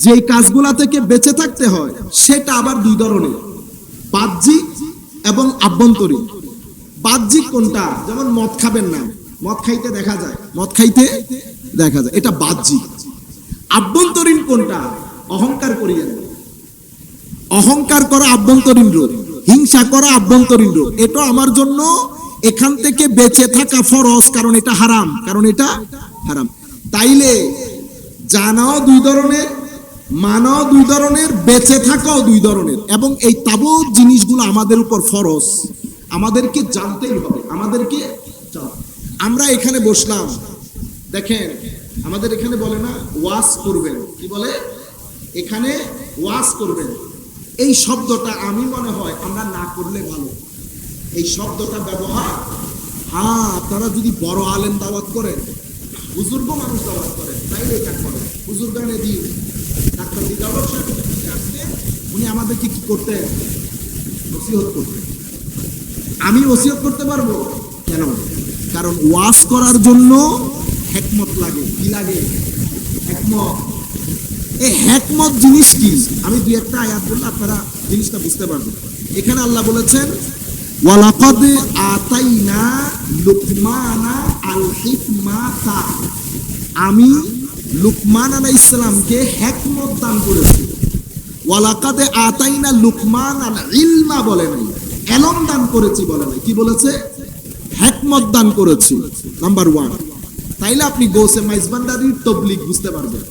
যে কাজগুলা থেকে বেঁচে থাকতে হয় সেটা আবার দুই ধরনের, বাহ্যিক এবং আভ্যন্তরীণ। বাহ্যিক কোনটা? যেমন মদ খাবেন না, মদ খাইতে দেখা যায়, এটা বাহ্যিক। আভ্যন্তরীণ কোনটা? অহংকার করিয়েন, অহংকার করা আভ্যন্তরীণ রোগ, হিংসা করা আভ্যন্তরীণ রোগ। এটা আমার জন্য এখান থেকে বেঁচে থাকা ফরজ, কারণ এটা হারাম, তাইলে জানাও দুই ধরনের, মানাও দুই ধরনের, বেঁচে থাকাও দুই ধরনের। এবং এই তাবৎ জিনিসগুলো আমাদের উপর ফরজ, আমাদেরকে জানতেই হবে, আমরা এখানে বসলাম, দেখেন আমাদের এখানে বলে না ওয়াজ করবেন, কি বলে? এখানে ওয়াজ করবেন। এই শব্দটা আমি মনে হয় আমরা না করলে ভালো, এই শব্দটা ব্যবহার। হ্যাঁ, আপনারা যদি বড় আলেম দাওয়াত করেন, বুজুর্গ মানুষ দাওয়াত করেন, তাইলে এটা করেন। হুজুর গানে দিন, ডাক্তার দিদাউল সাহেব আসলে উনি আমাদেরকে কি করতেন? নসিহত করতেন। আমি নসিহত করতে পারবো কেন? কারণ ওয়াজ করার জন্য হিকমত লাগে। কি লাগে? হিকমত। এই হিকমত জিনিস কি? আমি দুই একটা আয়াত বললে আপনারা জিনিসটা বুঝতে পারবেন। এখানে আল্লাহ বলেছেন, ওয়ালাকাদ আতাইনা লুকমানা আল হিকমাতা, আমি লুকমান আলাইহিস সালামকে হিকমত দান করেছি। ওয়ালাকাদ আতাইনা লুকমান আল ইলমা বলে নাই, ইলম দান করেছি বলে নাই, কি বলেছে? হিকমত দান করেছি। নাম্বার 1। তাইলে আপনি গৌসে মাইজবান্ডারির তাবলীগ বুঝতে পারবেন।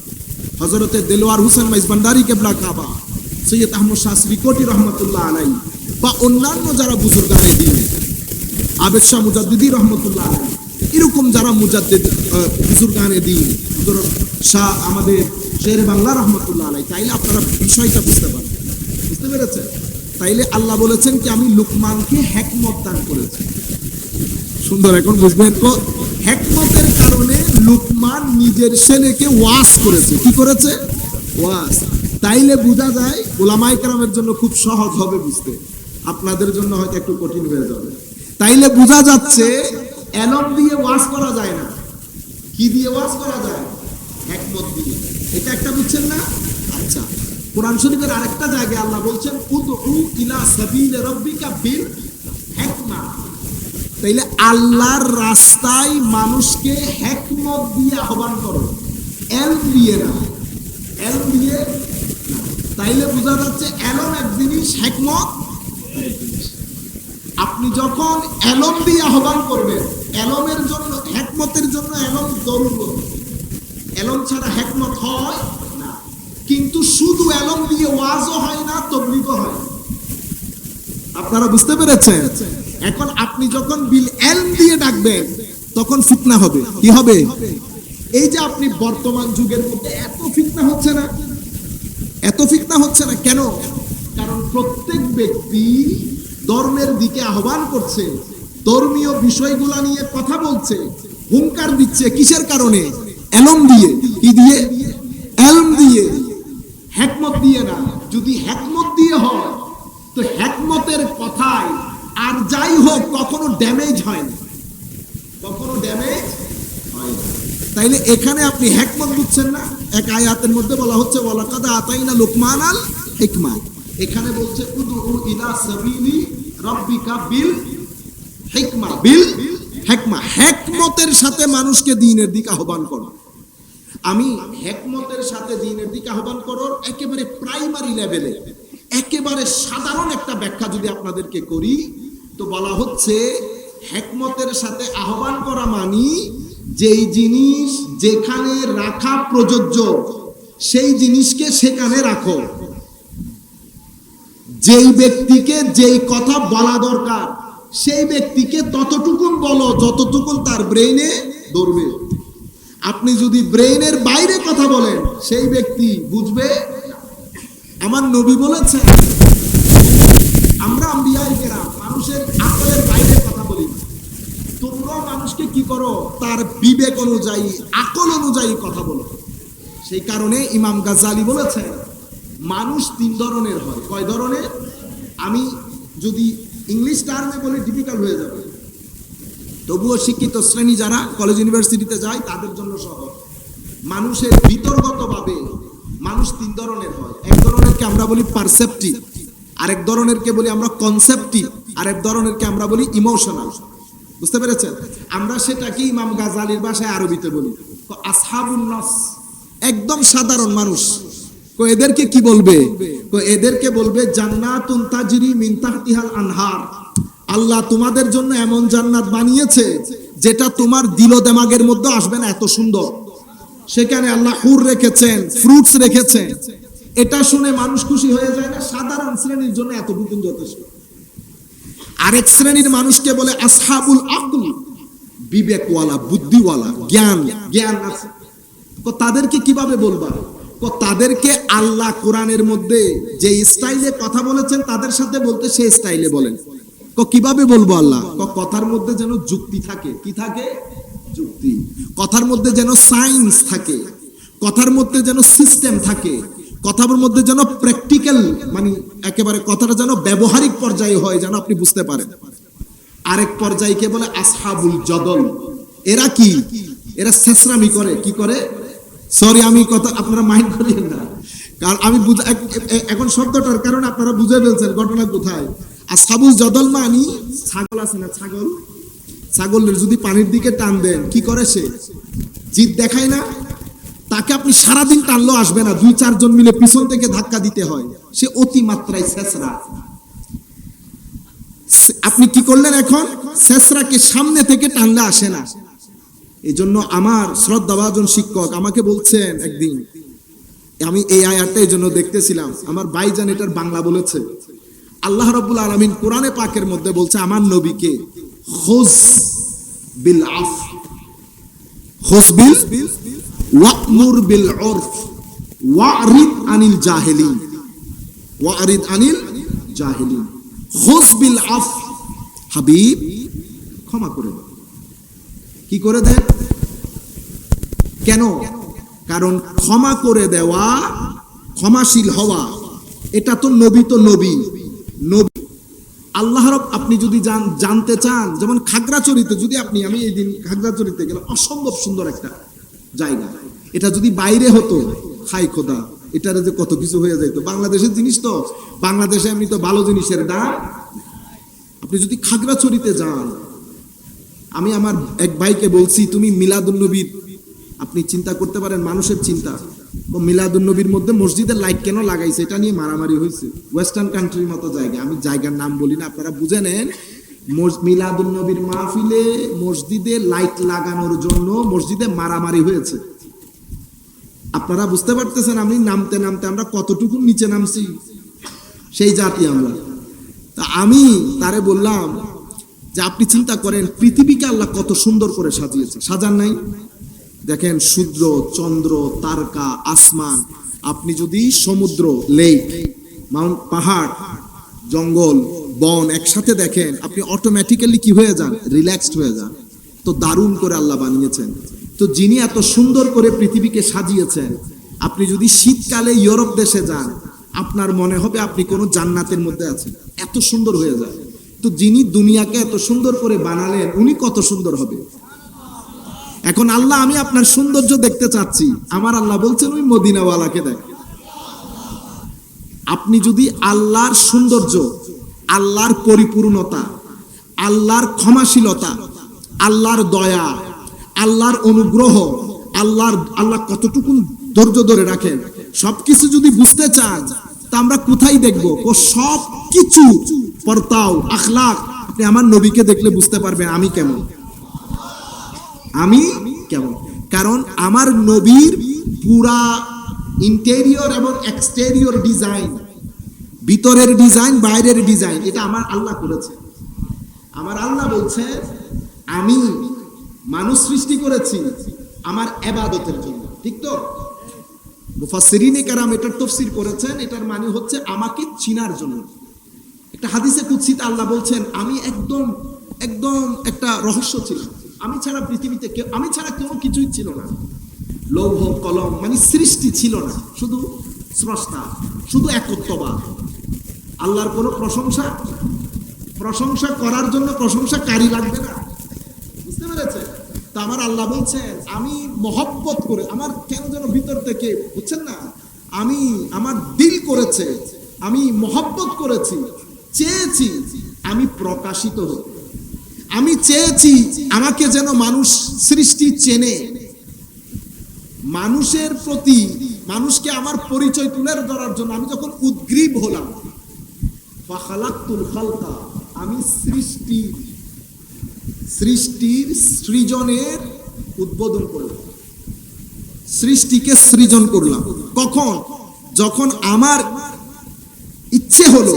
হযরতে দেলোয়ার হোসেন মাইজবান্ডারি কেবলা কাবা, সৈয়দ আহমদ শাহরি কোটি রহমাতুল্লাহ আলাইহি, বা অন্যান্য যারা বুজুর্গানে দিন, আবেদ শাহ মুজাদ্দিদি রহমতুল্লাহ আলাইহি, এরকম যারা মুজাদ্দিদ বুজুর্গানে দিন, শাহ আমাদের শের বাংলা রহমতুল্লাহ আলাইহি, তাইলে আপনারা বিষয়টা বুঝতে পারবেন। বুঝতে পেরেছেন? তাইলে আল্লাহ বলেছেন কি আমি লুকমানকে হিকমত দান করেছি। সুন্দর, এখন বুঝবেন তো হিকমতের কারণে লুকমান নিজের ছেলেকে ওয়াজ করেছে। কি করেছে? ওয়াজ। তাইলে বোঝা যায় উলামায়ে কেরামের জন্য খুব সহজ হবে বুঝতে, আপনাদের জন্য হয়তো একটু কঠিন হয়ে যাবে। তাইলে বোঝা যাচ্ছে ইলম দিয়ে ওয়াজ করা যায় না। কি দিয়ে ওয়াজ করা যায়? হিকমত দিয়ে। এটা একটা বুঝছেন না? আচ্ছা, কোরআন শরীফের আরেকটা জায়গায় আল্লাহ বলছেন উদউ ইলা সাবিল রাব্বিকা বিল হিকমা। তাইলে আল্লাহর রাস্তায় মানুষকে হিকমত দিয়ে আহ্বান করো, ইলম দিয়ে না, ইলম দিয়ে। তাইলে বোঝা যাচ্ছে ইলম এক জিনিস, হিকমত আরেক জিনিস। আপনি যখন ইলম দিয়ে আহ্বান করবেন, ইলমের জন্য, হিকমতের জন্য ইলম জরুরি। ইলম ছাড়া হিকমত হয় না। কিন্তু শুধু ইলম দিয়ে ওয়াজও হয় না, তাবলীগও হয় না। আপনারা বুঝতে পেরেছেন? এখন আপনি যখন বিল ইলম দিয়ে ডাকবেন, তখন ফিতনা হবে। কি হবে? এই যে আপনি বর্তমান যুগের মধ্যে এত ফিতনা হচ্ছে না, কেন? কারণ প্রত্যেক ব্যক্তি ধর্মের দিকে আহ্বান করছে, ধর্মীয় বিষয়গুলো নিয়ে কথা বলছে, হুঙ্কার দিচ্ছে। কিসের কারণে? ইলম দিয়ে। কি দিয়ে? ইলম দিয়ে, হিকমত দিয়ে না। যদি হিকমত দিয়ে হয় তো হিকমতের কথায় আর যাই হোক কখনো ড্যামেজ হয় না, তাইলে এখানে আপনি হিকমত বুঝছেন না? এক আয়াতের মধ্যে বলা হচ্ছে ওয়ালাকাদ আতাইনা লুকমান আল হিকমা, এখানে বলছে উদউ ইলা সাবিলি রাব্বিকা বিল হিকমা, হিকমতের সাথে মানুষকে দ্বীনের দিকে আহ্বান করো। আমি হিকমতের সাথে দ্বীনের দিকে আহ্বান করার একেবারে প্রাইমারি লেভেলে, একেবারে সাধারণ একটা ব্যাখ্যা যদি আপনাদেরকে করি, তো বলা হচ্ছে হিকমতের সাথে আহ্বান করা মানে যেই জিনিস যেখানে রাখা প্রযোজ্য সেই জিনিসকে সেখানে রাখো, যেই ব্যক্তিকে যেই কথা বলা দরকার সেই ব্যক্তিকে ততটুকুন বলো যতটুকুন তার ব্রেইনে ধরবে। আপনি যদি ব্রেইনের বাইরে কথা বলেন, সেই ব্যক্তি বুঝবে। আমার নবী বলেছেন, আমরা আম্বিয়ায়ে কেরাম মানুষের আকলের বাইরে কথা বলি না। তোমরাও মানুষকে কি করো? তার বিবেক অনুযায়ী, আকল অনুযায়ী কথা বলো। সেই কারণে ইমাম গাজ্জালি বলেছেন মানুষ 3 ধরনের হয়। কয় ধরনের? আমি যদি ইংলিশ টার্মে বলি ডিফিকাল্ট হয়ে যাবে, তবুও শিক্ষিত শ্রেণী যারা কলেজ ইউনিভার্সিটিতে যায় তাদের জন্য সহজ। মানুষের ভিতরগতভাবে মানুষ তিন ধরনের হয়। এক ধরনেরকে আমরা বলি পারসেপটিভ, আরেক ধরনেরকে বলি আমরা কনসেপটিভ, আরেক ধরনেরকে আমরা বলি ইমোশনাল। বুঝতে পেরেছেন? আমরা সেটাকে ইমাম গাজালির ভাষায় আরবিতে বলি আসহাবুন নস, একদম সাধারণ মানুষ। এদেরকে কি বলবে? এদেরকে বলবে জান্নাতুন তাজরি মিন তাহতিহাল আনহার। আল্লাহ তোমাদের জন্য এমন জান্নাত বানিয়েছে যেটা তোমার দিল দেমাগের মধ্যে আসবে না, এত সুন্দর। সেখানে আল্লাহ হুর রেখেছেন, ফ্রুটস রেখেছেন। এটা শুনে মানুষ খুশি হয়ে যায় না? সাধারণ শ্রেণীর জন্য এতটুকু যথেষ্ট। আরেক শ্রেণীর মানুষকে বলে আসহাবুল আকল, বিবেকওয়ালা, বুদ্ধিওয়ালা, জ্ঞান আছে। তাদেরকে কিভাবে বলবা? তাদেরকে আল্লাহ কোরআনের মধ্যে যে স্টাইলে কথা বলেছেন তাদের সাথে বলতে সেই স্টাইলে বলেন। কিভাবে বলবো আল্লাহ? কথার মধ্যে যেন যুক্তি থাকে। কি থাকে? যুক্তি। কথার মধ্যে যেন সায়েন্স থাকে, কথার মধ্যে যেন সিস্টেম থাকে, কথার মধ্যে যেন প্র্যাকটিক্যাল, মানে একেবারে কথাটা যেন ব্যবহারিক পর্যায়ে হয়, যেন আপনি বুঝতে পারেন। আরেক পর্যায়কে বলে আসহাবুল জদল। এরা কি? এরা ছেঁচড়ামি করে। কি করে? সরি, আমি কথা আপনারা মাইন্ড করিয়েন না, কারণ আমি এখন শব্দটার কারণে আপনারা বুঝে ফেলছেন ঘটনা কোথায়। আসহাবুল জদল মানে ছাগল আছে না, ছাগলের যদি পানির দিকে টান দেন কি করে? সে জিদ দেখায় না? তাকে আপনি সারাদিন টানলেও আসবে না, 2-4 জন মিলে পিছন থেকে ধাক্কা দিতে হয়। সে অতি মাত্রায় ছেঁচড়া। আপনি কি করলেন এখন? ছেঁচড়াকে সামনে থেকে টানলে আসে না। এই জন্য আমার শ্রদ্ধাভাজন শিক্ষক আমাকে বলছেন একদিন, আমি এই আয়াতটা এই জন্য দেখতেছিলাম, আমার ভাইজান এটার বাংলা বলেছে। আল্লাহ রাব্বুল আলামিন কোরআনে পাকের মধ্যে বলছে আমার নবীকে খুজ বিল আফ, খুজ বিল ওয়া'মুর বিল উরফ ওয়া'রিদ আনিল জাহিলিন, ওয়া'রিদ আনিল জাহিলিন। খুজ বিল আফ, হাবিব ক্ষমা করে দাও। কি করে দেন? কেন? কারণ ক্ষমা করে দেওয়া, ক্ষমাশীল হওয়া, এটা তো নবী। আল্লাহ রব আপনি যদি জানতে চান, যেমন খাগড়াছড়িতে যদি আমি এই দিন খাগড়াছড়িতে গেলাম, অসম্ভব সুন্দর একটা জায়গা। এটা যদি বাইরে হতো, হাই খোদা, এটার যে কত কিছু হয়ে যেত। বাংলাদেশের জিনিস তো, বাংলাদেশে এমনি তো ভালো জিনিসের দাম। আপনি যদি খাগড়াছড়িতে যান, আমি আমার এক ভাইকে বলছি, তুমি মিলাদুন্নবীর, আপনি চিন্তা করতে পারেন মানুষের চিন্তা, মিলাদুন্নবীর মধ্যে মসজিদের লাইট কেন লাগাইছে, এটা নিয়ে মারামারি হয়েছে। ওয়েস্টার্ন কান্ট্রির মতো জায়গা, আমি জায়গার নাম বলি না, আপনারা বুঝে নেন। মিলাদুন্নবীর মাহফিলে মসজিদে লাইট লাগানোর জন্য মসজিদে মারামারি হয়েছে। আপনারা বুঝতে পারতেছেন আমি নামতে আমরা কতটুকু নিচে নামছি, সেই জাতি আমরা। তা আমি তারে বললাম যে আপনি চিন্তা করেন পৃথিবীকে আল্লাহ কত সুন্দর করে সাজিয়েছে, সাজান নাই? দেখেন সূর্য, চন্দ্র, তারকা, আসমান, আপনি যদি সমুদ্র, লেক, মাউন্ট, পাহাড়, জঙ্গল, বন একসাথে দেখেন, আপনি অটোমেটিক্যালি কি হয়ে যান? রিল্যাক্সড হয়ে যান। তো দারুণ করে আল্লাহ বানিয়েছেন। তো যিনি এত সুন্দর করে পৃথিবীকে সাজিয়েছেন, আপনি যদি শীতকালে ইউরোপ দেশে যান, আপনার মনে হবে আপনি কোনো জান্নাতের মধ্যে আছেন, এত সুন্দর হয়ে যায়। তো যিনি দুনিয়াকে এত সুন্দর করে বানালেন, উনি কত সুন্দর হবে। এখন আল্লাহ, আমি আপনার সৌন্দর্য দেখতে চাচ্ছি, আমার আল্লাহ বলছেন ওই মদিনাওয়ালাকে দেখ। আপনি যদি আল্লাহর সৌন্দর্য, আল্লাহর পরিপূর্ণতা, আল্লাহর ক্ষমাশীলতা, আল্লাহর দয়া, আল্লাহর অনুগ্রহ, আল্লাহ কতটুকু ধৈর্য ধরে রাখেন, সবকিছু যদি বুঝতে চান, তা আমরা কোথায় দেখবো? সব কিছু পরতাও আখলাক আপনি আমার নবীকে দেখলে বুঝতে পারবেন আমি কেমন। কারণ আমার নবীর পুরা ইন্টেরিয়র এবং এক্সটেরিয়র ডিজাইন, ভিতরের ডিজাইন, বাইরের ডিজাইন, এটা আমার আল্লাহ করেছে। আমার আল্লাহ বলছে আমি মানুষ সৃষ্টি করেছি আমার ইবাদতের জন্য। ঠিক তো? মুফাসসিরিনে কেরাম এটার তাফসীর করেছেন, এটার মানে হচ্ছে আমাকে চিনার জন্য। একটা হাদিসে কুদসিতে আল্লাহ বলছেন আমি একদম একটা রহস্য ছিল, আমি ছাড়া পৃথিবীতে কেউ, আমি ছাড়া কেউ কিছুই ছিল না। লৌহ কলম মানে সৃষ্টি ছিল না, শুধু স্রষ্টা, শুধু একত্ববাদ। আল্লাহর কোনো প্রশংসা করার জন্য প্রশংসাকারী লাগবে না। বুঝতে পেরেছে? তা আমার আল্লাহ বলছেন আমি মহব্বত করে, আমার কেন যেন ভিতর থেকে, বুঝছেন না, আমি আমার দিল করেছে, আমি মহব্বত করেছি, চেয়েছি আমি প্রকাশিত হই, আমি চেয়েছি আমাকে যেন মানুষ সৃষ্টি চেনে, মানুষের প্রতি, মানুষকে আমার পরিচয় তুলে ধরার জন্য আমি যখন উদ্গ্রীব হলাম, ফাখালাকতুল খালকা, আমি সৃষ্টির সৃজনের উদ্বোধন করলাম, সৃষ্টিকে সৃজন করলাম। কখন? যখন আমার ইচ্ছে হলো।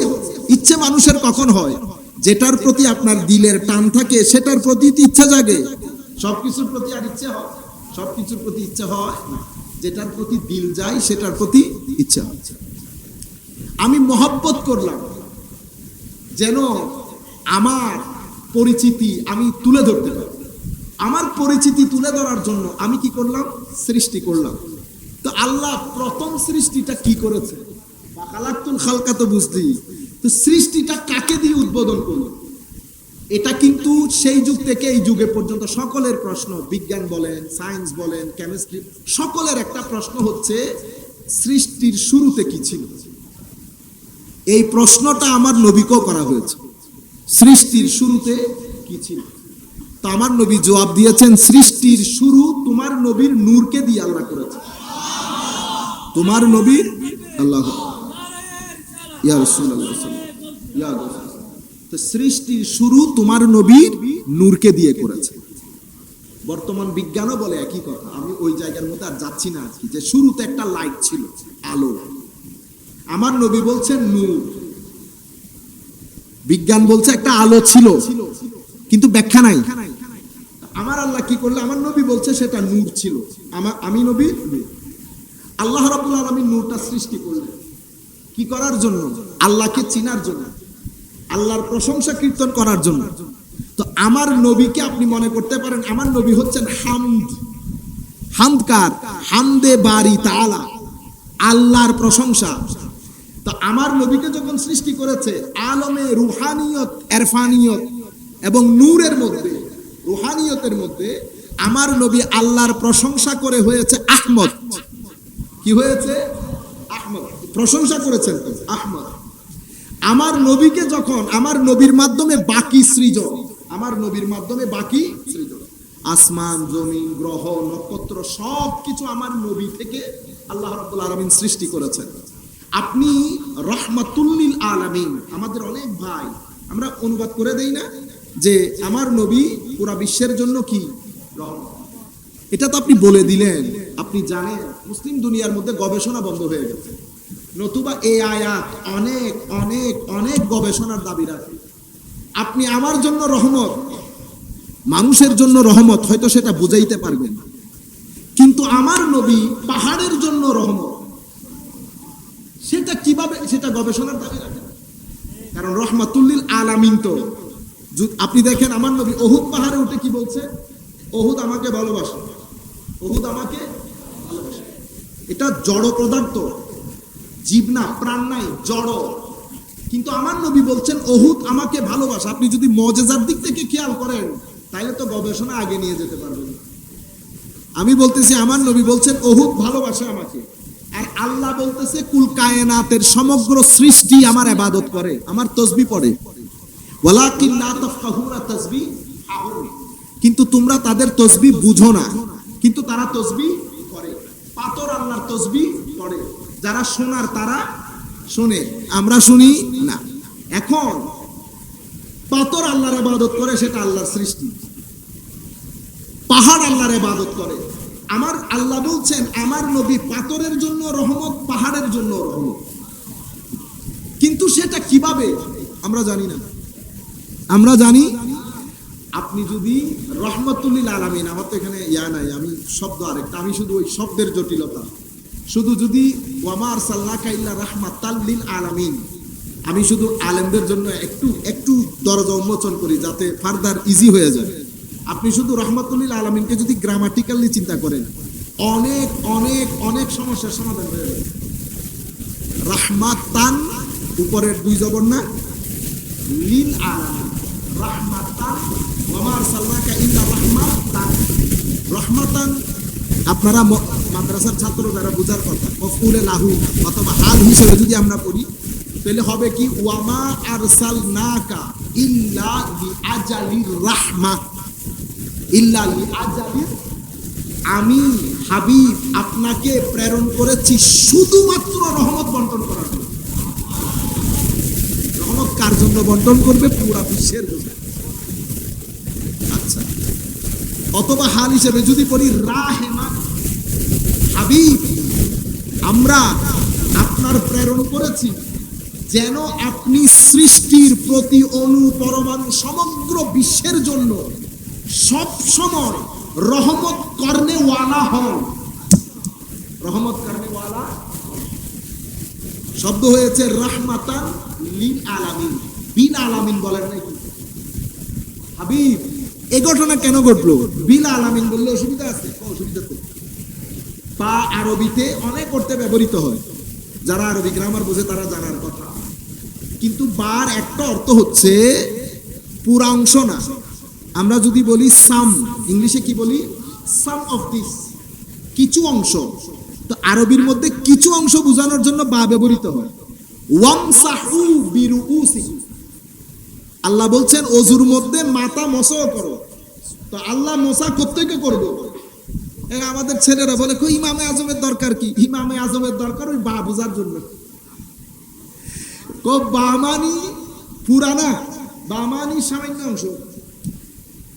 ইচ্ছে মানুষের কখন হয়? যেটার প্রতি আপনার দিলের টান থাকে সেটার প্রতি ইচ্ছা জাগে। সবকিছুর প্রতি আর ইচ্ছে হয়? সবকিছুর প্রতি ইচ্ছা হয় না। যেটার প্রতি দিল যায় সেটার প্রতি ইচ্ছা হয়। আমি মহব্বত করলাম যেন আমার পরিচিতি আমি তুলে ধরতে পারি। আমার পরিচিতি তুলে ধরার জন্য আমি কি করলাম? সৃষ্টি করলাম। তো আল্লাহ প্রথম সৃষ্টিটা কি করেছে? ফাখালাকতুল খালকা তো বুঝলি, তো সৃষ্টিটা কাকে দিয়ে উদ্বোধন করলো? এটা কিন্তু সেই যুগ থেকে এই যুগে পর্যন্ত সকলের প্রশ্ন, বিজ্ঞান বলেন, সায়েন্স বলেন, কেমিস্ট্রি, সকলের একটা প্রশ্ন হচ্ছে সৃষ্টির শুরুতে কি ছিল? এই প্রশ্নটা আমার নবীকেও করা হয়েছে, সৃষ্টির শুরুতে কি ছিল? তো আমার নবী জবাব দিয়েছেন, সৃষ্টির শুরু তোমার নবীর নূরকে দিয়ে আল্লাহ করেছে। তোমার নবীর আল্লাহ ইয়া রাসূলুল্লাহ ইয়া রাসূল, তো সৃষ্টির শুরু তোমার নবীর নূরকে দিয়ে করেছে। বর্তমান বিজ্ঞানও বলে একই কথা, আমি ওই জায়গার মধ্যে আর যাচ্ছি না, যে শুরুতে একটা লাইট ছিল, আলো। আমার নবী বলছেন নূর, বিজ্ঞান বলছে একটা আলো ছিল, কিন্তু ব্যাখ্যা নাই। আমার আল্লাহ কি করলো? আমার নবী বলছে সেটা নূর ছিল, আমি নবী। আল্লাহ রাব্বুল আলামিন নূরটা সৃষ্টি করলেন কি করার জন্য? আল্লাহকে চিনার জন্য, আল্লাহর প্রশংসা কীর্তন করার জন্য। তো আমার নবীকে আপনি মনে করতে পারেন আমার নবী হচ্ছেন হামদ। হামদকার, হামদে বারি তাআলা, আল্লাহর প্রশংসা। তো আমার নবীকে যখন সৃষ্টি করেছে আলমে রুহানিয়ত, ইরফানিয়ত এবং নূরের মধ্যে, রুহানিয়তের মধ্যে আমার নবী আল্লাহর প্রশংসা করে হয়েছে আহমদ। কি হয়েছে? আহমদ। প্রশংসা করেছেন তো আহমদ। আমার নবীকে যখন, আমার নবীর মাধ্যমে বাকি সৃজন, আমার নবীর মাধ্যমে বাকি সৃজন, আসমান, জমিন, গ্রহ, নক্ষত্র সবকিছু আমার নবী থেকে আল্লাহ রাব্বুল আলামিন সৃষ্টি করেছেন। আপনি রাহমাতুল লিল আলামিন, আমাদের অনেক ভাই আমরা অনুবাদ করে দেই না যে আমার নবী পুরা বিশ্বের জন্য কি রহমত। এটা তো আপনি বলে দিলেন, আপনি জানেন মুসলিম দুনিয়ার মধ্যে গবেষণা বন্ধ হয়ে গেছে, নতুবা এই আয়াত অনেক অনেক অনেক গবেষণার দাবি রাখে। আপনি আমার জন্য রহমত, মানুষের জন্য রহমত, হয়তো সেটা বুঝাইতে পারবেন, কিন্তু আমার নবী পাহাড়ের জন্য রহমত, সেটা কিভাবে? সেটা গবেষণার দাবি রাখে। কারণ রাহমাতুল লিল আলামিন তো, আপনি দেখেন আমার নবী ওহুদ পাহাড়ে উঠে কি বলছে? ওহুদ আমাকে ভালোবাসে, ওহুদ আমাকে ভালোবাসে। এটা জড় পদার্থ, জীব না, প্রাণ নাই, জড়। কিন্তু আমার নবী বলছেন ওহুদ আমাকে ভালোবাসে। আপনি যদি মুজিজার দিক থেকে খেয়াল করেন তাহলে তো গবেষণা আগে নিয়ে যেতে পারবেন। আমি বলতেছি আমার নবী বলছেন ওহুদ ভালোবাসে আমাকে, আর আল্লাহ বলতেছে কুল কায়নাতের সমগ্র সৃষ্টি আমার ইবাদত করে, আমার তাসবিহ পড়ে। ওয়ালাকিন লা তাফকাহুনা তাসবিহাহুম, কিন্তু তোমরা তাদের তাসবিহ বুঝো না, কিন্তু তারা তাসবিহ করে। পাথর আল্লাহর তাসবিহ পড়ে, যারা শোনার তারা শোনে, আমরা শুনি না। এখন পাথর আল্লাহর ইবাদত করে, সেটা আল্লাহর সৃষ্টি। পাহাড় আল্লাহর ইবাদত করে। আমার আল্লাহ বলছেন আমার নবী পাথরের জন্য রহমত, পাহাড়ের জন্য রহমত। কিন্তু সেটা কিভাবে আমরা জানি না। আমরা জানি আপনি যদি রাহমাতুল লিল আলামিন, আমার তো এখানে ইয়া নাই, আমি শব্দ আরেকটা, আমি শুধু ওই শব্দের জটিলতা, শুধু যদি ওয়ামা আরসালনাকা ইল্লা রাহমাতাল লিল আলামিন, আমি শুধু আলেমদের জন্য একটু একটু দরজা উন্মোচন করি যাতে ফার্দার ইজি হয়ে যায়। আপনি শুধু রাহমাতুল লিল আলামিনকে যদি গ্রামাটিক্যালি চিন্তা করেন, অনেক অনেক অনেক সমস্যার সমাধান হয়ে যাবে। রাহমাতান, উপরের দুই জবর না, লিল আলামিন, রাহমাতান, ওয়ামা আরসালনাকা ইল্লা রাহমাতান। রাহমাতান আপনারা মাদ্রাসার ছাত্র যারা বুঝার কথা মফউলে লাহু অথবা হাল হিসেবে যদি আমরা পড়ি তাহলে হবে কি ওয়ামা আরসালনাকা ইল্লা লিআজালির রাহমা, ইল্লা লিআজালির, আমি হাবিব আপনাকে প্রেরণ করেছি শুধুমাত্র রহমত বন্টন করার জন্য। রহমত কার জন্য বন্টন করবে? পুরা বিশ্বের জন্য। আচ্ছা, অথবা হাল হিসেবে যদি পড়ি রাহেমা, হাবিব আমরা আপনার প্রেরণ করেছি যেন আপনি সৃষ্টির প্রতি অণু পরমাণু সমগ্র বিশ্বের জন্য সব সময় রহমত করনে ওয়ালা হন। রহমত করনে ওয়ালা শব্দ হয়েছে রাহমাতান লিল আলামিন, বিল আলামিন বলেন নাই কি হাবিব? এই ঘটনা কেন ঘটলো? বিল আলামিন বললে অসুবিধা আছে? অসুবিধা তো। বা আরবিতে অনেক অর্থে ব্যবহৃত হয়, যারা আরবি গ্রামার বোঝে তারা জানার কথা। কিন্তু বার একটা অর্থ হচ্ছে পুরা অংশ না। আমরা যদি বলি সাম, ইংলিশে কি বলি? সাম অফ দিস, কিছু অংশ। তো আরবির মধ্যে কিছু অংশ বোঝানোর জন্য বা ব্যবহৃত হয়। ওয়ামসাহু বিরুউসিকুম, আল্লাহ বলছেন ওযুর মধ্যে মাথা মসহ করো। তো আল্লাহ মসা কোত্থেকে করবো? আমাদের ছেলেরা বলে ইমামে আজমের দরকার কি? ইমামে আজমের দরকার ওই বা বোঝার জন্য। বা মানি পুরানা, বা মানি সামান্য অংশ।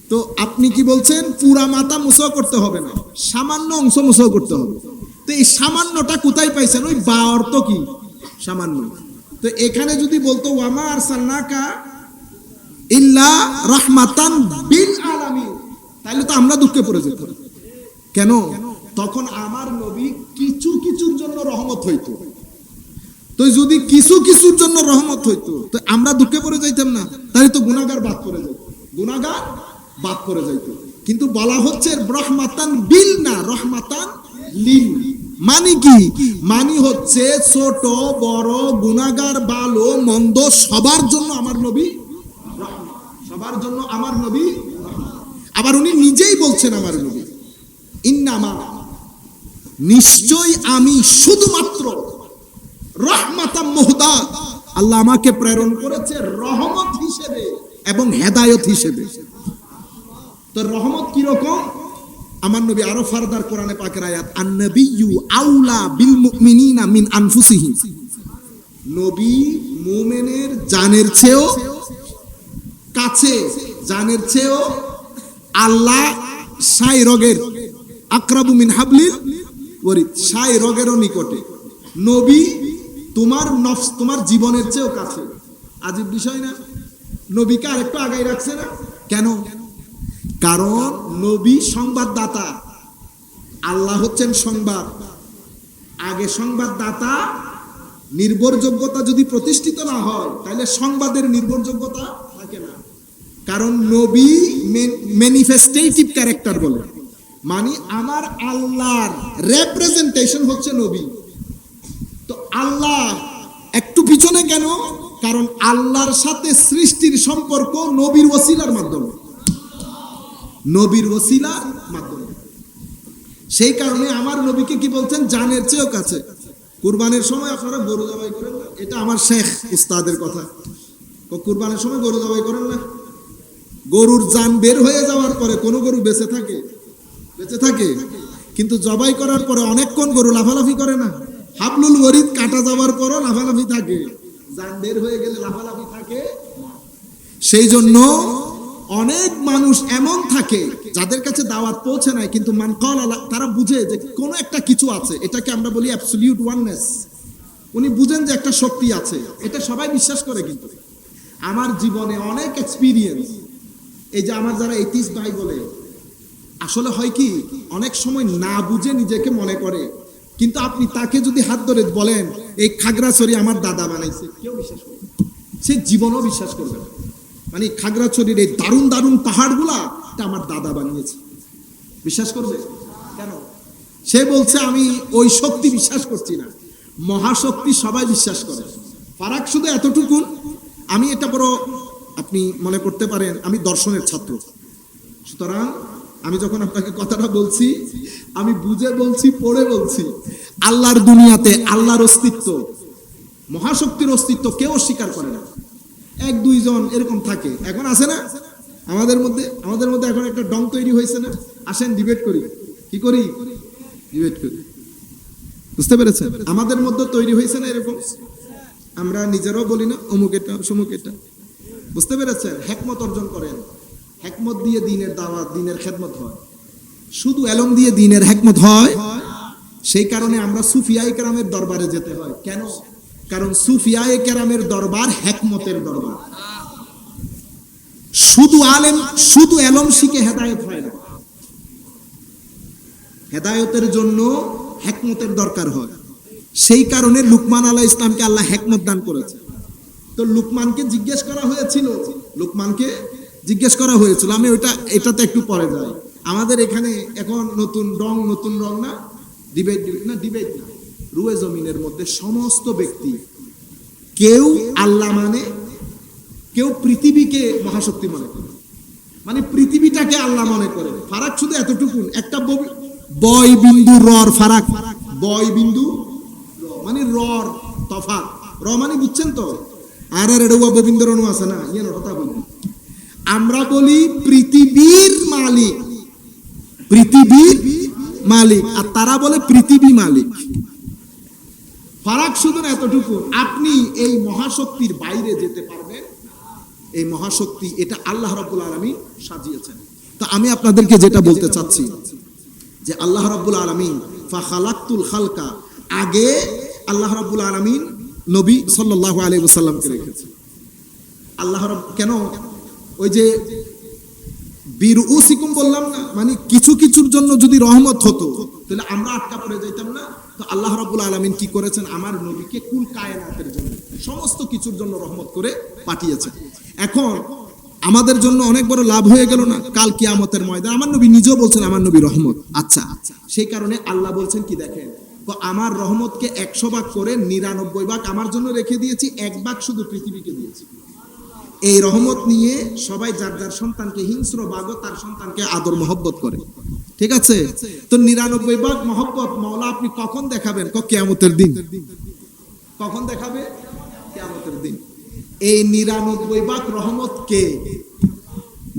তো আপনি কি বলছেন? পুরা মাথা মুসাও করতে হবে না, সামান্য অংশ মুসাও করতে হবে। তো এই সামান্যটা কোথায় পাইছেন? ওই বা অর্থ কি? সামান্য। তো এখানে যদি বলতো ওয়ামা আরসালনাকা ইল্লা রাহমাতান বিল আলামিন, তাহলে তো আমরা দুঃখে পড়ে যেতাম। কেন? তখন আমার নবী কিছু কিছুর জন্য রহমত হইতো। তো যদি কিছু কিছুর জন্য রহমত হইতো তো আমরা দুঃখে পড়ে যাইতাম না? তাই তো গুনাহগার বাদ করে যাইত, গুনাহগার বাদ করে যাইত। কিন্তু বলা হচ্ছে রহমাতান বিল না, রহমাতান লিল। মানে কি? মানে হচ্ছে ছোট বড় গুনাহগার ভালো মন্দ সবার জন্য আমার নবী রহমত, সবার জন্য আমার নবী। আবার উনি নিজেই বলছেন আমার নবী ইন্নামা, নিশ্চয় আমি শুধুমাত্র রহমাতাম মুহদা, আল্লাহ আমাকে প্রেরণ করেছে রহমত হিসেবে এবং হেদায়েত হিসেবে। তো রহমত কি রকম? আমার নবী আরো ফারদার কোরআনে পাকের আয়াত, আন-নাবিয়্যু আউলা বিল মুমিনিনা মিন আনফুসিহিম, নবী মুমিনের জানের চেয়েও কাছে, জানের চেয়েও আল্লাহ সাই রগের, আকরাবু মিন হাবলিল ওয়ারিদ, সাই রগেরও নিকটে। নবী তোমার নফস, তোমার জীবনের চেয়েও কাছে। আজীব বিষয় না? নবীকে আরেকটু আগাই রাখছে না? কেন? কারণ নবী সংবাদদাতা, আল্লাহ হচ্ছেন সংবাদ। আগে সংবাদদাতা, নির্ভরযোগ্যতা যদি প্রতিষ্ঠিত না হয় তাহলে সংবাদের নির্ভরযোগ্যতা থাকে না। কারণ নবী ম্যানিফেস্টেটিভ ক্যারেক্টার বলে, মানে আমার আল্লাহর রেপ্রেজেন্টেশন হচ্ছে নবী। তো আল্লাহ একটু পিছনে কেন? কারণ আল্লাহর সাথে সৃষ্টির সম্পর্ক নবীর ওসিলার মাধ্যমে, নবীর ওসিলার মাধ্যমে। সেই কারণে আমার নবীকে কি বলছেন? জানের চেয়েও কাছে। কুরবানের সময় আপনারা গরু জবাই করেন না? এটা আমার শেখ উস্তাদের কথা। কুরবানের সময় গরু জবাই করেন না? গরুর জান বের হয়ে যাওয়ার পরে কোন গরু বেঁচে থাকে? বেঁচে থাকে। কিন্তু জবাই করার পরে অনেকক্ষণ গরু লাফালাফি করে না? হাবলুল ওয়ারিদ কাটা যাওয়ার পরও লাফালাফি থাকে, জান বের হয়ে গেলে লাফালাফি থাকে। সেই জন্য অনেক মানুষ এমন থাকে যাদের কাছে দাওয়াত পৌঁছে নাই, কিন্তু মান ক্বালা, তারা বুঝে যে কোন একটা কিছু আছে, এটাকে আমরা বলি অ্যাবসলিউট ওয়াননেস। উনি বুঝেন যে একটা শক্তি আছে, এটা সবাই বিশ্বাস করে। কিন্তু আমার জীবনে অনেক এক্সপিরিয়েন্স, এই যে আমার যারা এথিস্ট ভাই বলে, আসলে হয় কি অনেক সময় না বুঝে নিজেকে মনে করে, কিন্তু আপনি তাকে যদি হাত ধরে বলেন এই খাগড়াছড়ি আমার দাদা বানাইছে, কেউ বিশ্বাস করবে? সে জীবনও বিশ্বাস করবে না। মানে খাগড়াছড়ির এই দারুণ দারুণ পাহাড়গুলা এটা আমার দাদা বানিয়েছে, বিশ্বাস করবে? কেন? সে বলছে আমি ওই শক্তি বিশ্বাস করছি না, মহাশক্তি সবাই বিশ্বাস করে। ফারাক শুধু এতটুকুন, আমি এটা বড়, আপনি মনে করতে পারেন আমি দর্শনের ছাত্র, সুতরাং আমি যখন আপনাকে কথাটা বলছি, আমি বুঝে বলছি, পড়ে বলছি। আল্লাহর দুনিয়াতে আল্লাহর অস্তিত্ব, মহাশক্তির অস্তিত্ব কেউ অস্বীকার করে না। এক দুইজন এরকম থাকে, এখন আছে না আমাদের মধ্যে এখন একটা ডং তৈরি হয়েছে না? আসেন ডিবেট করি। কি করি? ডিবেট করি। বুঝতে পেরেছেন? আমাদের মধ্যে তৈরি হয়েছে না এরকম? আমরা নিজেরাও বলি না অমুক এটা সমুক এটা। বুঝতে পেরেছেন? হিকমত অর্জন করেন। হিকমত দিয়ে দ্বীনের দাওয়াত, দ্বীনের খেদমত হয়। শুধু এলম দিয়ে দ্বীনের হিকমত হয়। সেই কারণে আমরা সুফিয়ায়ে কেরামের দরবারে যেতে হয়। কেন? কারণ সুফিয়ায়ে কেরামের দরবার হিকমতের দরবার। শুধু এলম শিখে হেদায়েত হয় না। হেদায়েতের জন্য হিকমতের দরকার হয়। সেই কারণে লুকমান আলাইহিস সালামকে আল্লাহ হিকমত দান করেছে। তো লুকমানকে জিজ্ঞেস করা হয়েছিল, আমি এটাতে একটু পরে যাই। আমাদের এখানে এখন নতুন রং না, ডিবেট না, রুয়ে জমিনের মধ্যে সমস্ত ব্যক্তি, কেউ আল্লাহ মানে, কেউ পৃথিবীকে মহাশক্তি মনে করে, মানে পৃথিবীটাকে আল্লাহ মনে করে। ফারাক শুধু এতটুকু, একটা বয় বিন্দু রর ফারাক, বয় বিন্দু মানে রর তফাৎ, র মানে বুঝছেন তো? আর রেডুয়া গোবিন্দরণু আছে না, ইয়ে কথা বলি। আমরা বলি পৃথিবীর মালিক, আর তারা বলে পৃথিবী মালিক। ফারাক শুধু এতটুকু, আপনি এই মহাশক্তির বাইরে যেতে পারবেন। এই মহাশক্তি এটা আল্লাহ রাব্বুল আলামিন সাজিয়েছেন। তো আমি আপনাদেরকে যেটা বলতে চাচ্ছি যে আল্লাহ রাব্বুল আলামিন ফাখালাকতুল খালকা, আগে আল্লাহ রাব্বুল আলামিন নবী সাল্লাল্লাহু আলাইহি ওয়াসাল্লামকে রেখেছে। আল্লাহ কেন? ওই যে বিরউসিকুম বললাম না, মানে কিছুর জন্য যদি রহমত হতো তাহলে আমরা আটকা পড়ে যাইতাম না। তো আল্লাহ রাব্বুল আলামিন কি করেছেন? আমার নবীকে কুল কায়নাতের জন্য, সমস্ত কিছুর জন্য রহমত করে পাঠিয়েছেন। এখন আমাদের জন্য অনেক বড় লাভ হয়ে গেল না? কাল কিয়ামতের ময়দান আমার নবী নিজেও বলছেন আমার নবী রহমত। আচ্ছা, সেই কারণে আল্লাহ বলছেন কি দেখেন, তো আমার রহমতকে 100 ভাগ করে 99 ভাগ আমার জন্য রেখে দিয়েছি, 1 ভাগ শুধু পৃথিবীকে দিয়েছি। এই রহমত নিয়ে সবাই যার যার সন্তানকে, হিংস্র বাঘও তার সন্তানকে আদর মহব্বত করে। ঠিক আছে? তো 99 ভাগ মহব্বত মাওলা আপনি কখন দেখাবেন? কিয়ামতের দিন। কখন দেখাবে? কিয়ামতের দিন। এই 99 ভাগ রহমত কে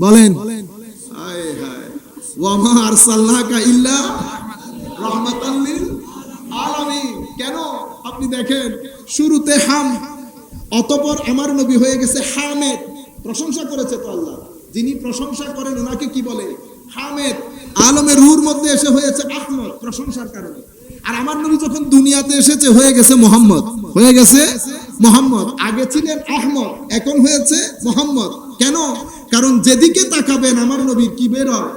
বলেন? হায় হায়, ওয়া মা আরসালনাকা ইল্লা রাহমাতাল লিল আলামিন। কেন? আপনি দেখেন শুরুতে হাম, অতঃপর আমার নবী হয়ে গেছে হামেদ। প্রশংসা করেছে তো আল্লাহ, যিনি প্রশংসা করেন ওনাকে কি বলে? হামেদ। আলমের রূহের মধ্যে এসে হয়েছে আহমদ, প্রশংসার কারণে। আর আমার নবী যখন দুনিয়াতে এসেছে হয়ে গেছে মোহাম্মদ। আগে ছিলেন আহমদ, এখন হয়েছে মোহাম্মদ। কেন? কারণ যেদিকে তাকাবেন আমার নবীর কি বের হয়?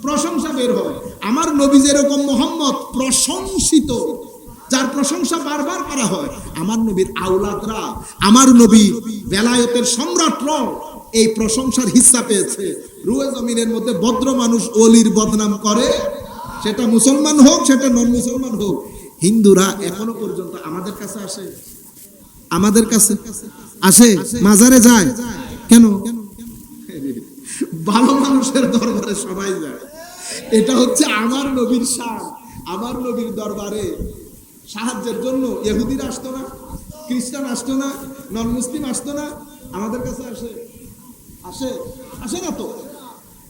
প্রশংসা বের হয়। আমার নবী যেরকম মোহাম্মদ প্রশংসিত, যার প্রশংসা বারবার করা হয়, আমার নবীর আওলাদরা, আমার নবী বেলায়েতের সম্রাটরা এই প্রশংসার হিস্সা পেয়েছে। রুয়ে জমিনের মধ্যে ভদ্র মানুষ ওলির বদনাম করে, সেটা মুসলমান হোক, সেটা নন মুসলমান হোক। হিন্দুরা এখনো পর্যন্ত আমাদের কাছে আসে, মাজারে যায়। কেন? ভালো মানুষের দরবারে সবাই যায়। এটা হচ্ছে আমার নবীর শান। আমার নবীর দরবারে সাহায্যের জন্য ইহুদিরা আসতো না, খ্রিস্টান আসতো না, নন মুসলিম আসতো না, আমাদের কাছে আসে না তো?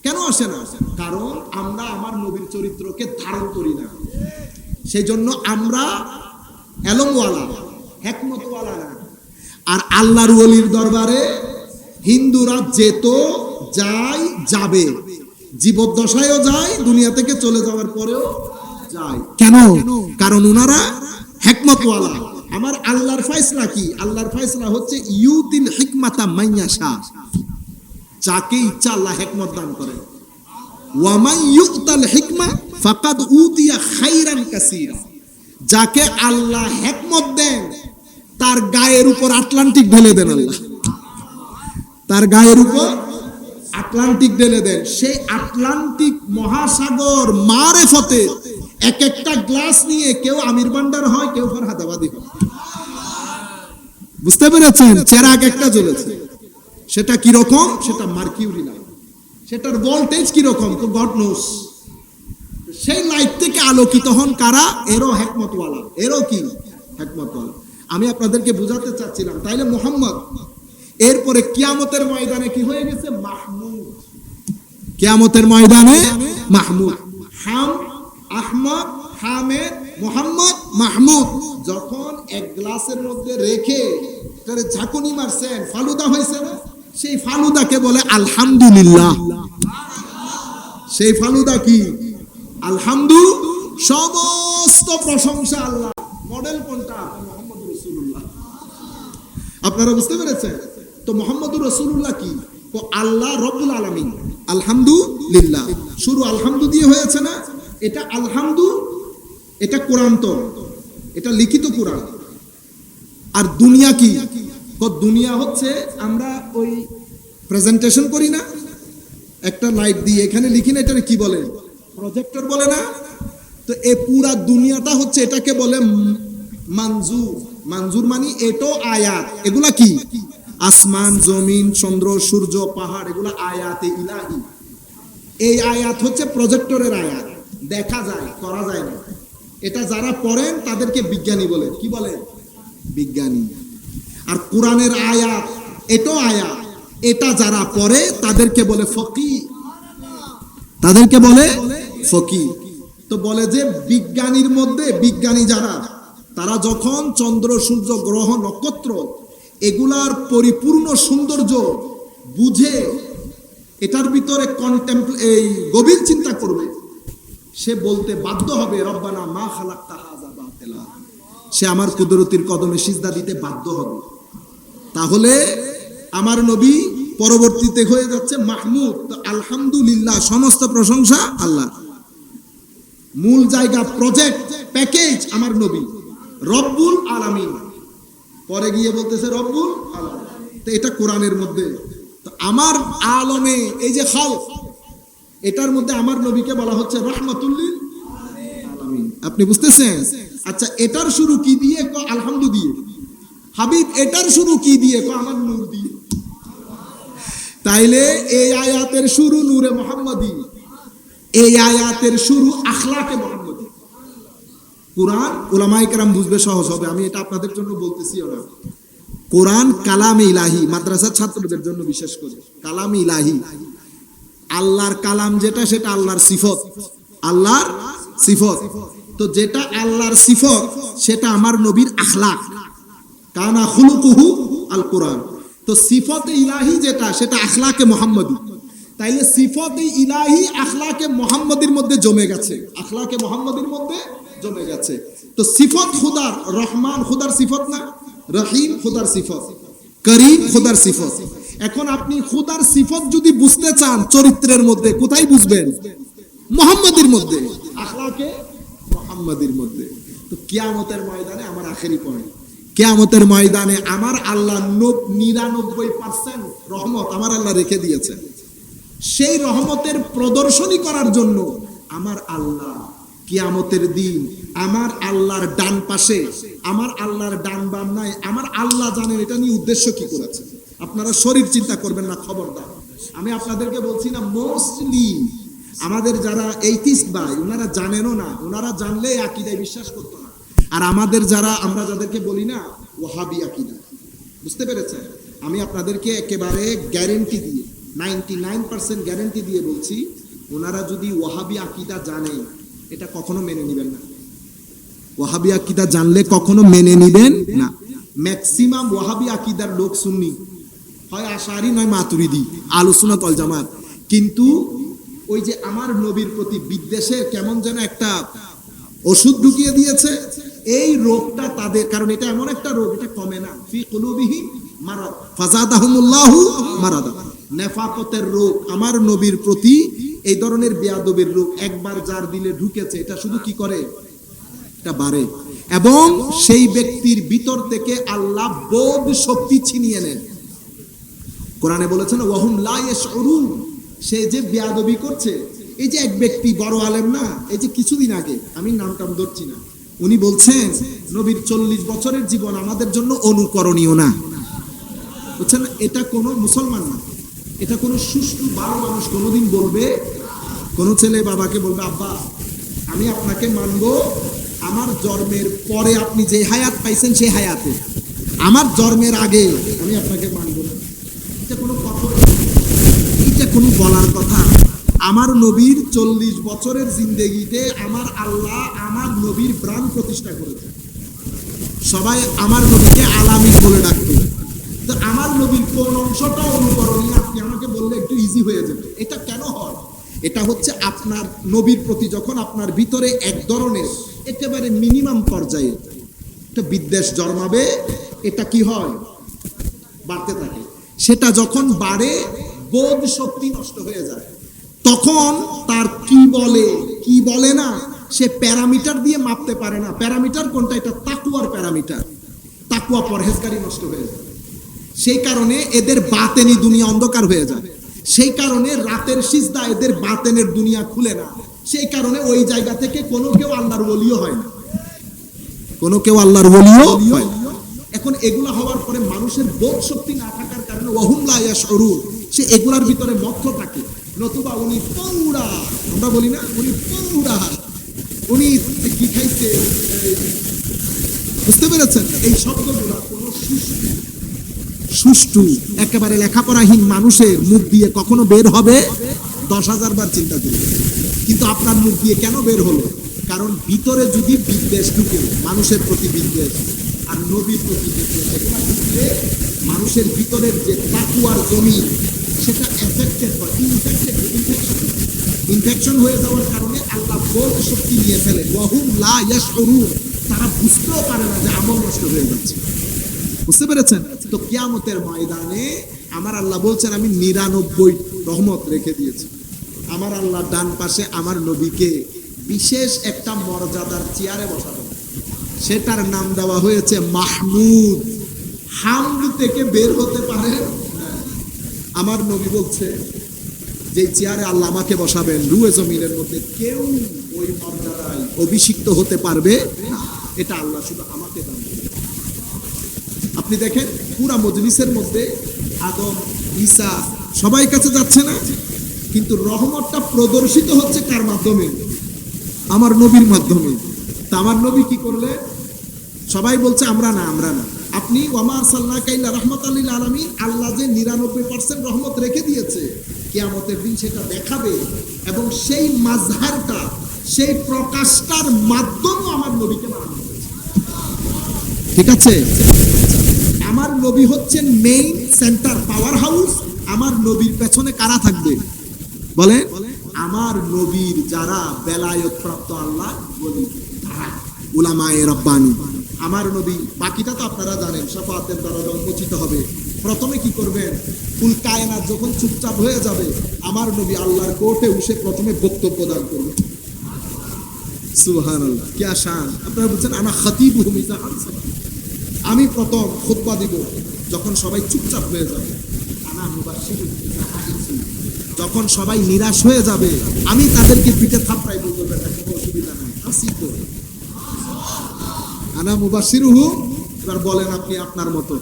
কেন আসে না? কারণ আমরা আমার নবীর চরিত্রকে ধারণ করি না। সেই জন্য আমরা এলমওয়ালা, হিকমতওয়ালা না। আর আল্লাহর ওলির দরবারে হিন্দুরা যাবে, জীবদ্দশায়ও যায়, দুনিয়া থেকে চলে যাওয়ার পরেও যায়। কেন? কারণ ওনারা হিকমতওয়ালা। আমার আল্লাহর ফয়সালা কি? আল্লাহর ফয়সালা হচ্ছে ইউতিল হিকমাতা মাইয়াশা, যাকে ইচ্ছা আল্লাহ হিকমত দান করেন। ওয়া মান ইউতাল হিকমা ফাকাদ উতিয়া খাইরান কাসীরা, যাকে আল্লাহ হিকমত দেন তার গায়ের উপর আটলান্টিক ঢেলে দেন। আল্লাহ তার গায়ের উপর আটলান্টিক ঢেলে দেন। সেই আটলান্টিক মহাসাগর মারেফতে এক একটা গ্লাস নিয়ে কেউ আমির বান্ডার হয়, কেউ ফরহাদাবাদী হয়। বুঝতে পেরেছেন? চেরাগ একটা জ্বলেছে, সেটা কি রকম? সেটা মার্কিউরি লাইট। সেটার ভোল্টেজ কিরকম তো গড নোস। সেই লাইট থেকে আলোকিত হন কারা? এরও হিকমতওয়ালা, এরও কি হিকমতওয়ালা। আমি আপনাদেরকে বুঝাতে চাচ্ছিলাম তাইলে মুহাম্মদ এরপরে কিয়ামতের ময়দানে কি হয়ে গেছে? মাহমুদ। কিয়ামতের ময়দানে মাহমুদ, হাম আহমদ, হামেদ, মুহাম্মদ, মাহমুদ। যখন এক গ্লাসের মধ্যে রেখে তারে ঝাঁকুনি মারছেন, ফালুদা হয়েছে না? সেই ফালুদাকে বলে আলহামদুলিল্লাহ। সেই ফালুদা কি? আলহামদু, সমস্ত প্রশংসা আল্লাহ। মডেল কোনটা? মুহাম্মদুর রাসূলুল্লাহ। আপনারা বুঝতে পেরেছেন তো? মুহাম্মদুর রাসূলুল্লাহ কি? তো আল্লাহ রব্বুল আলামিন, আলহামদুলিল্লাহ। শুরু আলহামদু দিয়ে হয়েছে না? এটা আলহামদু, এটা কোরআন, তো এটা লিখিত কোরআন। আর দুনিয়া কি? তো দুনিয়া হচ্ছে আমরা ওই প্রেজেন্টেশন করি না, একটা লাইট দিয়ে এখানে লিখি না, এটা কি বলে? প্রজেক্টর বলে না? তো এই পুরা দুনিয়াটা হচ্ছে, এটাকে বলে মানজুর। মানজুর মানে এটো আয়াত। এগুলা কি? আসমান, জমিন, চন্দ্র, সূর্য, পাহাড়, এগুলা আয়াতে ইলাহি। এই আয়াত হচ্ছে প্রজেক্টরের আয়াত, দেখা যায়, করা যায় না। এটা যারা পড়েন তাদেরকে বিজ্ঞানী বলে। কি বলে? বিজ্ঞানী। আর কোরআনের আয়াত, এটো আয়াত, এটা যারা পড়ে তাদেরকে বলে ফকি, তাদেরকে বলে ফকি। তো বলে যে বিজ্ঞানীর মধ্যে, বিজ্ঞানী যারা, তারা যখন চন্দ্র, সূর্য, গ্রহ, নক্ষত্র এগুলার পরিপূর্ণ সৌন্দর্য বুঝে এটার ভিতরে এই গভীর চিন্তা করবে, সে বলতে বাধ্য হবে রব্বানা মা খালাকতা হাযা বাতিলা। সে আমার কুদরতির কদমে সিজদা দিতে বাধ্য হবে। তাহলে আমার নবী পরবর্তীতে হয়ে যাচ্ছে মাহমুদ। তো আলহামদুলিল্লাহ, সমস্ত প্রশংসা আল্লাহ। মূল জায়গা, প্রজেক্ট, প্যাকেজ আমার নবী রব্বুল আলামিন। পরে গিয়ে বলতেছে রব্বুল আলামিন। তো এটা কোরআনের মধ্যে। তো আমার আলমে এই যে খালক, এটার মধ্যে আমার নবীকে বলা হচ্ছে রাহমাতুল লিল আলামিন। আপনি বুঝতেছেন? আচ্ছা, এটার শুরু কি দিয়ে? আলহামদু দিয়ে। হাবিব, এটার শুরু কি দিয়ে? আমার নূর দিয়ে। তাইলে এই আয়াতের শুরু নূরে মুহাম্মাদি, এই আয়াতের শুরু আখলাকে মুহাম্মাদি। কোরআন উলামায়ে কেরাম বুঝবে, সহজ হবে। আমি এটা আপনাদের জন্য বলতেছিও না। কোরআন কালামে ইলাহি, মাদ্রাসার ছাত্রদের জন্য বিশেষ করে কালামে ইলাহি। আল্লাহর কালাম যেটা, সেটা আল্লাহর সিফত, আল্লাহর সিফত। তো যেটা আল্লাহর সিফত, সেটা আমার নবীর আখলাক, কানা খুলুকুহু আল কোরআন। তো সিফতে ইলাহি যেটা, সেটা আখলাকে মুহাম্মাদি। তাইলে সিফতে ইলাহি আখলাকে মুহাম্মাদির মধ্যে জমে গেছে, আখলাকে মুহাম্মাদির মধ্যে জমে গেছে। তো সিফত খুদার, রহমান খুদার সিফত না? রহিম খুদার সিফত, করিম খুদার সিফত। এখন আপনি খুদার সিফত যদি বুঝতে চান চরিত্রের মধ্যে, কোথায় বুঝবেন? মুহাম্মাদির মধ্যে, আখলাকে মুহাম্মাদির মধ্যে। তো কিয়ামতের ময়দানে আমার আখেরি পয়েন্ট, কিয়ামতের ময়দানে আমার আল্লাহ 99% রহমত আমার আল্লাহ রেখে দিয়েছেন। সেই রহমতের প্রদর্শনী করার জন্য আমার আল্লাহ কিয়ামতের দিন আমার আল্লাহর ডান পাশে, আমার আল্লাহর ডান বাম নাই, আমার আল্লাহ জানেন এটা নিয়ে উদ্দেশ্য কি করেছে। আপনারা শরীর চিন্তা করবেন না, খবরদার। আমি আপনাদেরকে বলছি না, মোস্টলি আমাদের যারা এইথিস্ট ভাই, ওনারা জানেনও না, ওনারা জানলে আকীদায় বিশ্বাস করতো না। আর আমাদের যারা, আমরা যাদেরকে বলি না ওয়াহাবি আকীদা, বুঝতে পেরেছেন? আমি আপনাদেরকে একেবারে গ্যারেন্টি দিয়ে, 99% গ্যারেন্টি দিয়ে বলছি, ওনারা যদি ওয়াহাবি আকীদা জানে, এটা কখনো মেনে নেবেন না। ওয়াহাবি আকীদা জানলে কখনো মেনে নেবেন না। ম্যাক্সিমাম ওয়াহাবি আকীদার লোক সুন্নি, হয় আশারি নয় মাতুরিদি, আহলুস সুন্নাত ওয়াল জামাত। কিন্তু ওই যে আমার নবীর প্রতি বিদ্বেষের কেমন যেন একটা ওষুধ ঢুকিয়ে দিয়েছে। এই রোগটা তাদের, কারণ এটা এমন একটা রোগ, এটা কমে না। ফি কুলুবিহিম মারাদ ফাযাদাহুমুল্লাহু মারাদা। নেফাকতের রোগ, আমার নবীর প্রতি এই ধরনের বেয়াদবির রোগ একবার যার দিলে ঢুকেছে, এটা শুধু কি করে? এটা বাড়ে। এবং সেই ব্যক্তির ভিতর থেকে আল্লাহ বোধ শক্তি ছিনিয়ে নেন। কোরআনে বলেছেন ওয়াহুম লা ইয়াশউরুন। সে যে বেয়াদবি করছে, এই যে এক ব্যক্তি বড় আলেম না, এই যে কিছুদিন আগে, আমি নামটা ধরছি না, উনি বলছেন নবীর 40 বছরের জীবন আমাদের জন্য অনুকরণীয় না। বুঝছেন? এটা কোনো মুসলমান না, এটা কোনো সুষ্ঠু ভালো মানুষ কোনোদিন বলবে? কোনো ছেলে বাবাকে বলবে, আব্বা আমি আপনাকে মানবো আমার জন্মের পরে আপনি যে হায়াত পাইছেন সেই হায়াতে, আমার জন্মের আগে আমি আপনাকে মানবো না। এটা কোনো কথা? এটা কোনো বলার কথা? আমার নবীর 40 বছরের জিন্দেগিতে আমার আল্লাহ আমার নবীর প্রাণ প্রতিষ্ঠা করেছে। সবাই আমার নবীকে আলামিন বলে ডাকতো। তো আমার নবীর কোন অংশটা অনুকরণীয় আপনি আমাকে বললে একটু ইজি হয়ে যাবে। এটা কেন হয়? এটা হচ্ছে আপনার নবীর প্রতি যখন আপনার ভিতরে এক ধরনের একেবারে মিনিমাম পর্যায়ে একটা বিদ্বেষ জন্মাবে, এটা কি হয়? বাড়তে থাকে। সেটা যখন বাড়ে বোধ শক্তি নষ্ট হয়ে যায়, তখন তার কি বলে না সে প্যারামিটার দিয়ে মাপতে পারে না। প্যারামিটার কোনটা? এটা তাকওয়ার প্যারামিটার। তাকওয়া পরহেজগারি নষ্ট হয়ে যায়। সেই কারণে এদের বাতেনি দুনিয়া অন্ধকার হয়ে যায়। সেই কারণে রাতের সিজদা এদের বাতেনের দুনিয়া খুলে না। সেই কারণে ওই জায়গা থেকে কোনো কেউ আল্লাহর ওলিও হয় না, কোনো কেউ আল্লাহর ওলিও হয় না। এখন এগুলা হওয়ার পরে মানুষের বোধ শক্তি না থাকার কারণে ওয়াহুম লা ইয়াশউরুন, সে এগুলার ভিতরে মত্ত থাকে। নতুবা উনি পৌড়া, আমরা বলি না উনি পৌড়া, উনি কি খাইছে, বুঝতে পেরেছেন? এই শব্দগুলা কোনো সুষ্ঠু একেবারে লেখাপড়াহীন মানুষের মুখ দিয়ে কখনো বের হবে? 10,000 বার চিন্তা করি। কিন্তু আপনার মুখ দিয়ে কেন বের হলো? কারণ ভিতরে যদি বিদ্বেষ ঢুকে, মানুষের প্রতি বিদ্বেষ আর নবীর প্রতি বিদ্বেষ, এগুলা ঢুকলে মানুষের ভিতরের যে তাকওয়ার জমি সেটা এফেক্টেড হয়, ইনফেকশন হয়ে যাওয়ার কারণে আল্লাহ বোধ শক্তি নিয়ে ফেলে। ওয়াহুম লা ইয়াশউরুন, তারা বুঝতেও পারে না যে আমল নষ্ট হয়ে যাচ্ছে। বুঝতে পেরেছেন? তো কিয়ামতের ময়দানে আমার আল্লাহ বলছেন আমি 99 রহমত রেখে দিয়েছি। আমার আল্লাহ ডান পাশে আমার নবীকে বিশেষ একটা মর্যাদার চেয়ারে বসাবেন। সেটার নাম দেওয়া হয়েছে মাহমুদ। হামদ থেকে বের হতে পারে না। আমার নবী বলছে যে চেয়ারে আল্লাহ আমাকে বসাবেন, রুয়ে জমিনের মধ্যে কেউ ওই মর্যাদায় অভিষিক্ত হতে পারবে না। এটা আল্লাহ শুধু আমাকে দান করবে। আপনি দেখেন পুরা মজলিসের মধ্যে আদম, ঈসা সবাই কাছে যাচ্ছে না, কিন্তু রহমতটা প্রদর্শিত হচ্ছে কার মাধ্যমে? আমার নবীর মাধ্যমে। তা আমার নবী কি করলে? সবাই বলছে আমরা না। আপনি ওয়ামা আরসালনাকা ইল্লা রাহমাতাল লিল আলামিন, আল্লাহ যে 99% রহমত রেখে দিয়েছে, কিয়ামতের দিন সেটা দেখাবে এবং সেই মাজহারটা, সেই প্রকাশটার মাধ্যমে আমার নবীকে বানানো হয়েছে। ঠিক আছে? আমার নবী হচ্ছেন মেইন সেন্টার, পাওয়ার হাউস। আমার নবীর পেছনে কারা থাকবে? বলে আমার নবীর যারা বেলায়েত প্রাপ্ত আল্লাহ বলি, উলামায়ে রাব্বানী। আমার নবী, বাকিটা তো আপনারা জানেন, শাফাআতের দরজা উন্মোচিত হবে। প্রথমে কি করবেন? কুল কায়নাত যখন চুপচাপ হয়ে যাবে, আমার নবী আল্লাহর কোর্টে বসে প্রথমে বক্তব্য দান করবে। সুবহানাল্লাহ, কি শান! আপনারা বলছেন আনা খাতিবুহুম ইযা আনসা, আমি প্রথম খুতবা দিব যখন সবাই চুপচাপ হয়ে যাবে। আনা মুবাশশিরুন ইযা আইসু, যখন সবাই নিরাশ হয়ে যাবে আমি তাদেরকে পিঠে থাপড়াই বলবো, বেটা কোনো অসুবিধা নাই, আসি তো। আনা মুবাশশিরুহুম, এবার বলেন আপনি আপনার মতো।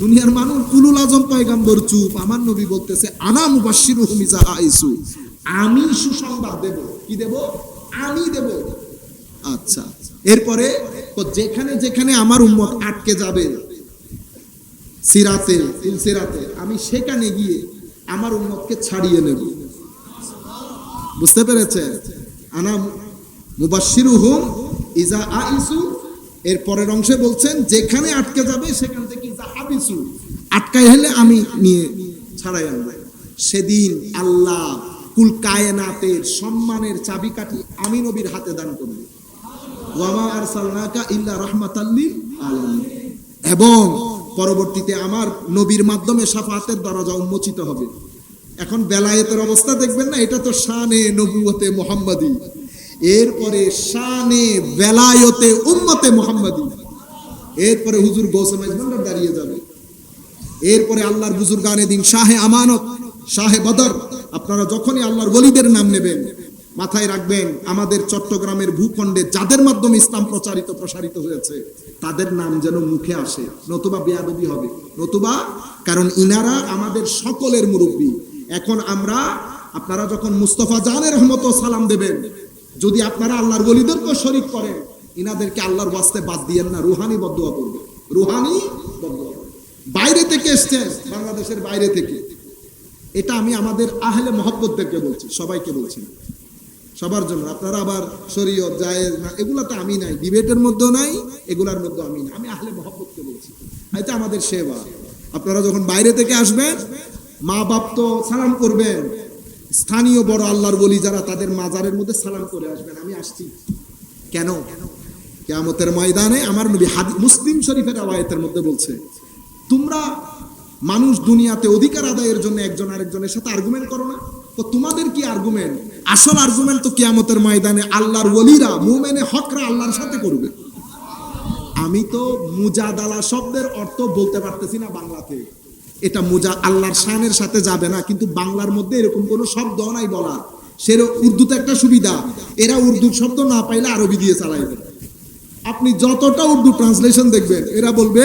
দুনিয়ার মানুষ উলুল আজম পয়গম্বর চুপ, আমার নবী বলতেছে আনা মুবাশশিরুহুম ইযা আইসু, আমি সুসংবাদ দেব। কি দেব? আমি দেব। আচ্ছা, এরপরে যেখানে যেখানে আমার উম্মত আটকে যাবে সিরাতে, আমি সেখানে গিয়ে আমার উম্মতকে ছাড়িয়ে নেব। বুঝতে পেরেছে? আনা মুবাশশিরুহুম ইযা আইসু, এর পরের অংশে বলছেন যেখানে আটকে যাবে সেখান থেকে ইযা হাবিসু, আটকায় হলে আমি নিয়ে ছাড়াই আনব। সেদিন আল্লাহ কুল কায়নাতের সম্মানের চাবিকাঠি আমি নবীর হাতে দান করব। ওয়ামা আরসালনাকা ইল্লা রাহমাতাল লিল আলামিন। এবং পরবর্তীতে আমার নবীর মাধ্যমে শাফাআতের দরজা উন্মোচিত হবে। এখন বেলায়েতের অবস্থা দেখবেন না, এটা তো শানে নবুয়তে মুহাম্মাদি। এরপরে শানে বেলায়েতে উম্মতে মুহাম্মাদি। এরপরে হুজুর গৌসে মাইজবান্ডার দাঁড়িয়ে যাবে। এরপরে আল্লাহর বুজুর্গানে দিন, শাহে আমানত, শাহে বদর। আপনারা যখনই আল্লাহর ওলিদের নাম নেবেন মাথায় রাখবেন, আমাদের চট্টগ্রামের ভূখণ্ডে যাদের মাধ্যমে ইসলাম প্রসারিত হয়েছে তাদের নাম যেন মুখে আসে, নতুবা বেয়াদবি হবে, নতুবা, কারণ ইনারা আমাদের সকলের মুরব্বী। এখন আপনারা যখন মুস্তফা জানের রহমত সালাম দেবেন, যদি আপনারা আল্লাহর ওলিদেরকে শরীক করেন, ইনাদেরকে আল্লাহর ওয়াস্তে বাদ দিয়েন না, রুহানি বদদুয়া করবে, রুহানি বদদুয়া। বাইরে থেকে এসছেন, বাংলাদেশের বাইরে থেকে, এটা আমি আমাদের আহলে মহব্বতদেরকে বলছি, সবাইকে বলছি, সবার জন্য। আপনারা আবার শরীয়ত জায়েজ না, এগুলাতে আমি নাই, ডিবেটের মধ্যেও নাই, এগুলার মধ্যে আমি নাই, আমি আহলে মহব্বতকে বলছি। এটা আমাদের সেবা। আপনারা যখন বাইরে থেকে আসবেন, মা বাপ তো সালাম করবেন, স্থানীয় বড় আল্লাহর ওলি যারা, তাদের মাজারের মধ্যে সালাম করে আসবেন। আমি আসছি কেন? কিয়ামতের ময়দানে আমার নবী মুসলিম শরীফের রওয়ায়াতের মধ্যে বলছে, তোমরা মানুষ দুনিয়াতে অধিকার আদায়ের জন্য একজন আরেকজনের সাথে আর্গুমেন্ট করো না, তো তোমাদের কি আর্গুমেন্ট? আসল আর্গুমেন্ট তো কিয়ামতের ময়দানে আল্লাহর ওলিরা, মুমিনে হকরা আল্লাহর সাথে করবে। আমি তো মুজাদালা শব্দের অর্থ বলতে পারতেছি না বাংলাতে, এটা আল্লাহর শানের সাথে যাবে না, কিন্তু বাংলার মধ্যে এরকম কোনো শব্দ নাই বলার। সেরকম উর্দুতে একটা সুবিধা, এরা উর্দুর শব্দ না পাইলে আরবি দিয়ে চালাইবে। আপনি যতটা উর্দু ট্রান্সলেশন দেখবেন, এরা বলবে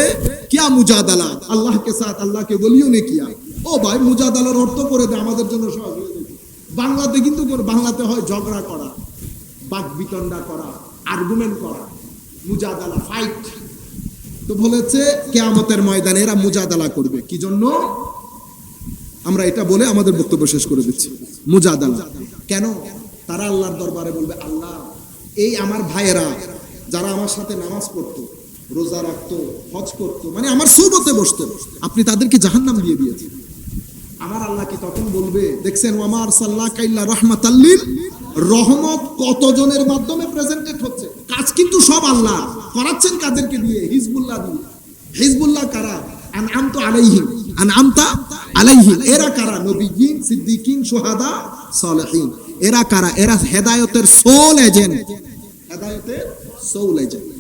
কিয়া মুজাদালা, আল্লাহ কে সাথ আল্লাহ কে বলিও নে কিয়া। ও ভাই, মুজাদালার অর্থ করে দে, আমাদের জন্য সহজ হয়ে যাবে। বাংলাতে কিন্তু বাংলাতে হয় ঝগড়া করা, বাকবিতণ্ডা করা, আর্গুমেন্ট করা, মুজাদালা, ফাইট। তো বলেছে কিয়ামতের ময়দানে এরা মুজাদালা করবে। কি জন্য? আমরা এটা বলে আমাদের বক্তব্য শেষ করে দিচ্ছি। মুজাদালা কেন? তারা আল্লাহর দরবারে বলবে, আল্লাহ, এই আমার ভাইয়েরা যারা আমার সাথে নামাজ পড়তো, রোজা রাখতো, হজ করতো, মানে আমার সুবতে বসতো, আপনি তাদেরকে জাহান্নাম দিয়ে দিয়েছেন। আমার আল্লাহ কি তখন বলবে, দেখছেন, ওয়ামা আরসালনাকা ইল্লা রাহমাতাল লিল, রহমত কতজনের মাধ্যমে প্রেজেন্টেড হচ্ছে, কাজ কিন্তু সব আল্লাহ করাচ্ছেন। কাদেরকে দিয়ে? হিজবুল্লাহ দিয়ে। হিজবুল্লাহ কারা? আনআমতা আলাইহিম। এরা কারা? নবিয়্যিন, সিদ্দিকিন, শুহাদা, সালেহিন। এরা কারা? এরা হেদায়েতের সোল এজেন্ট, হেদায়েতের সোল এজেন্ট।